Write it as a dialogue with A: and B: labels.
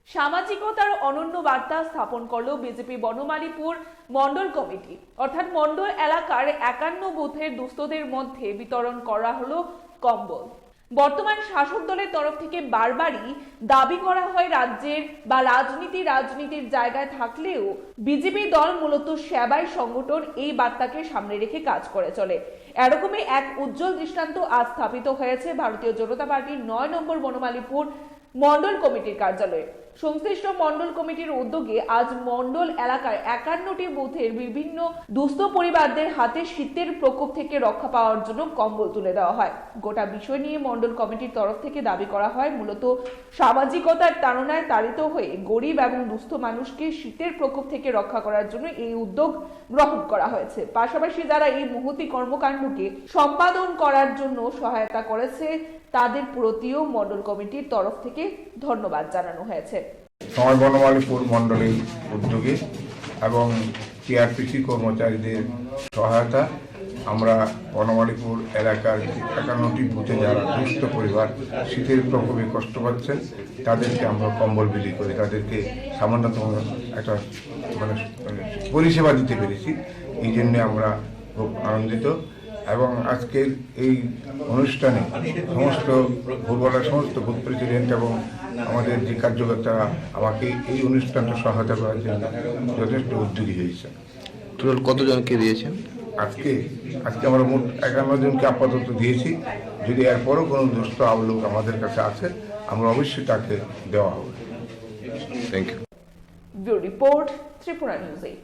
A: সামাজিকতার অনন্য বার্তা স্থাপন করল বিজেপি বনমালীপুর মন্ডল কমিটি। অর্থাৎ মন্ডল এলাকার 51 বুথের দুস্থদের মধ্যে বিতরণ করা হলো কম্বল। বর্তমান শাসক দলের তরফ থেকে বারবারই দাবি করা হয় রাজ্যের বা রাজনীতির জায়গায় থাকলেও বিজেপি দল মূলত সেবায় সংগঠন এই বার্তাকে সামনে রেখে কাজ করে চলে। এরকমই এক উজ্জ্বল দৃষ্টান্ত আজ স্থাপিত হয়েছে ভারতীয় জনতা পার্টির 9 নম্বর বনমালীপুর মন্ডল কমিটির কার্যালয়ে। সংশ্লিষ্ট মন্ডল কমিটির উদ্যোগে আজ মন্ডল এলাকায় 51টি বুথের বিভিন্ন দুস্থ পরিবারদের হাতে শীতের প্রকোপ থেকে রক্ষা পাওয়ার জন্য কম্বল তুলে দেওয়া হয়। গোটা বিষয় নিয়ে মন্ডল কমিটির তরফ থেকে দাবি করা হয়, মূলত সামাজিকতার তাড়নায় তাড়িত হয়ে গরিব এবং দুস্থ মানুষকে শীতের প্রকোপ থেকে রক্ষা করার জন্য এই উদ্যোগ গ্রহণ করা হয়েছে। পাশাপাশি যারা এই মহতি কর্মকাণ্ডকে সম্পাদন করার জন্য সহায়তা করেছে তাদের প্রতিও মন্ডল কমিটির তরফ থেকে ধন্যবাদ জানানো হয়েছে।
B: সময় বনমালীপুর মন্ডলের উদ্যোগে এবং টিআরপিসি কর্মচারীদের সহায়তা আমরা বনমালীপুর এলাকার 51টি বুথে যারা দুস্থ পরিবার শীতের প্রকোপে কষ্ট পাচ্ছেন তাদেরকে আমরা কম্বল বিলি করি, তাদেরকে সামান্যতম একটা পরিষেবা দিতে পেরেছি। এই জন্যে আমরা খুব আনন্দিত এবং আজকের এই অনুষ্ঠানে সমস্ত ভোরবেলার সমস্ত বুথ প্রেসিডেন্ট এবং আমাদের যে কার্যকর্তারা আমাকে এই অনুষ্ঠানটা সহায়তা করার জন্য যথেষ্ট উদ্যোগী হয়েছে।
C: টোটাল কতজনকে দিয়েছেন?
B: আজকে আমরা মোট 51 জনকে আপাতত দিয়েছি। যদি এরপরও কোনো দুস্থ আলোক আমাদের কাছে আছে আমরা অবশ্যই তাকে দেওয়া হবে।
C: Thank you.
A: Bureau report, Tripura news 8।